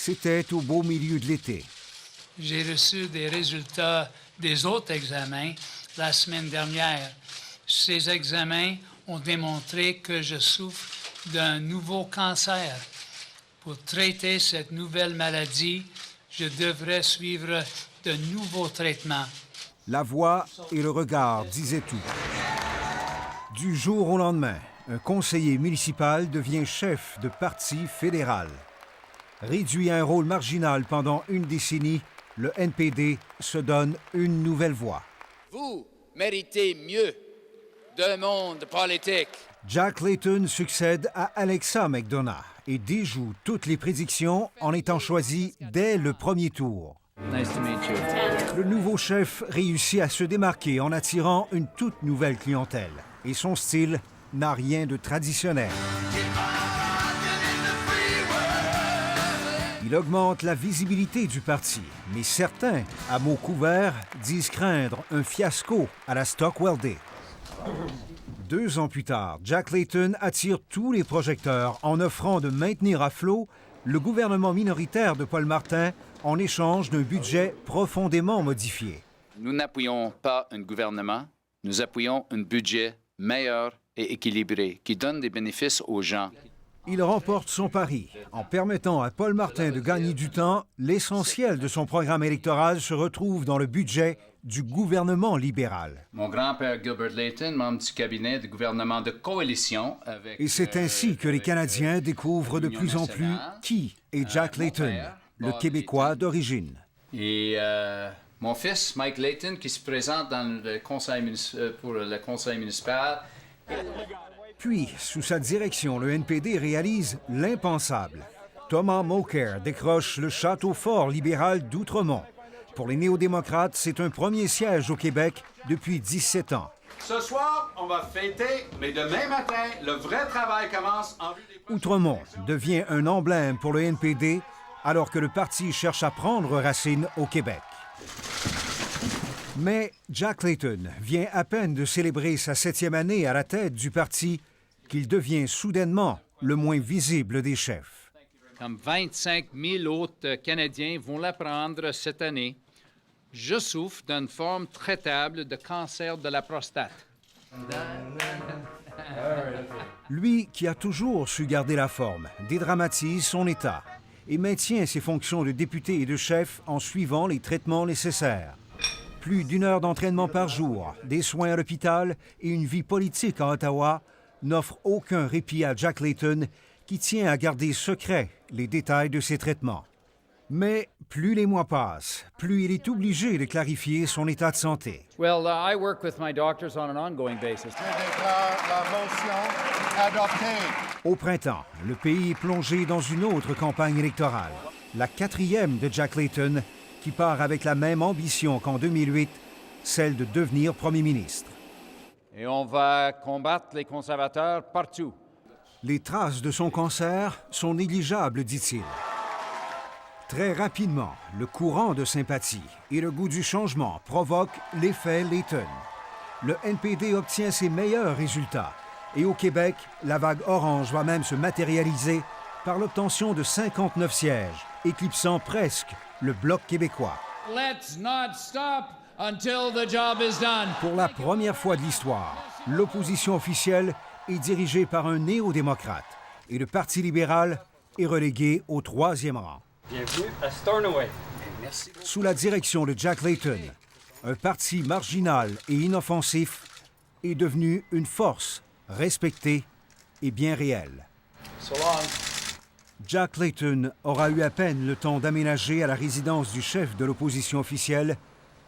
C'était au beau milieu de l'été. J'ai reçu des résultats des autres examens la semaine dernière. Ces examens ont démontré que je souffre d'un nouveau cancer. Pour traiter cette nouvelle maladie, je devrais suivre de nouveaux traitements. La voix et le regard disaient tout. Du jour au lendemain, un conseiller municipal devient chef de parti fédéral. Réduit à un rôle marginal pendant une décennie, le NPD se donne une nouvelle voix. Vous méritez mieux d'un monde politique. Jack Layton succède à Alexa McDonough et déjoue toutes les prédictions en étant choisi dès le premier tour. Nice to meet you. Le nouveau chef réussit à se démarquer en attirant une toute nouvelle clientèle. Et son style n'a rien de traditionnel. Il augmente la visibilité du parti, mais certains, à mots couverts, disent craindre un fiasco à la Stockwell Day. 2 ans plus tard, Jack Layton attire tous les projecteurs en offrant de maintenir à flot le gouvernement minoritaire de Paul Martin en échange d'un budget profondément modifié. Nous n'appuyons pas un gouvernement, nous appuyons un budget meilleur et équilibré qui donne des bénéfices aux gens. Il remporte son pari. En permettant à Paul Martin de gagner du temps, l'essentiel de son programme électoral se retrouve dans le budget du gouvernement libéral. Mon grand-père Gilbert Layton, membre du cabinet du gouvernement de coalition avec... Et c'est ainsi que les Canadiens découvrent de plus en plus qui est Jack Layton, le Québécois d'origine. Et mon fils, Mike Layton, qui se présente dans le conseil pour le conseil municipal. Puis, sous sa direction, le NPD réalise l'impensable. Thomas Mulcair décroche le château fort libéral d'Outremont. Pour les néo-démocrates, c'est un premier siège au Québec depuis 17 ans. Ce soir, on va fêter, mais demain matin, le vrai travail commence en vue des... Outremont devient un emblème pour le NPD, alors que le parti cherche à prendre racine au Québec. Mais Jack Layton vient à peine de célébrer sa 7e année à la tête du parti qu'il devient soudainement le moins visible des chefs. Comme 25 000 autres Canadiens vont l'apprendre cette année, je souffre d'une forme traitable de cancer de la prostate. Lui, qui a toujours su garder la forme, dédramatise son état et maintient ses fonctions de député et de chef en suivant les traitements nécessaires. Plus d'1 heure d'entraînement par jour, des soins à l'hôpital et une vie politique à Ottawa n'offrent aucun répit à Jack Layton, qui tient à garder secret les détails de ses traitements. Mais plus les mois passent, plus il est obligé de clarifier son état de santé. Well, I work with my doctors on an ongoing basis. Je déclare la motion adoptée. Au printemps, le pays est plongé dans une autre campagne électorale, la 4e de Jack Layton, qui part avec la même ambition qu'en 2008, celle de devenir premier ministre. Et on va combattre les conservateurs partout. Les traces de son cancer sont négligeables, dit-il. Très rapidement, le courant de sympathie et le goût du changement provoquent l'effet Layton. Le NPD obtient ses meilleurs résultats. Et au Québec, la vague orange va même se matérialiser par l'obtention de 59 sièges, éclipsant presque le Bloc québécois. Let's not stop until the job is done. Pour la première fois de l'histoire, l'opposition officielle est dirigée par un néo-démocrate et le Parti libéral est relégué au 3e rang. Bienvenue à Stornoway. Sous la direction de Jack Layton, un parti marginal et inoffensif est devenu une force respectée et bien réelle. So long. Jack Layton aura eu à peine le temps d'aménager à la résidence du chef de l'opposition officielle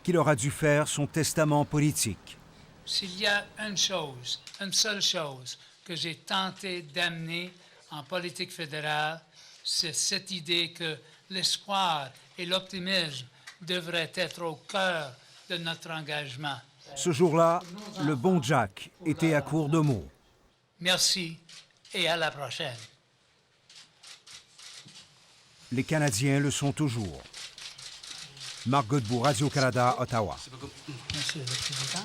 qu'il aura dû faire son testament politique. S'il y a une seule chose que j'ai tenté d'amener en politique fédérale, c'est cette idée que l'espoir et l'optimisme devraient être au cœur de notre engagement. Ce jour-là, le bon Jack était à court de mots. Merci et à la prochaine. Les Canadiens le sont toujours. Marc Godbout, Radio-Canada, Ottawa. Monsieur le Président.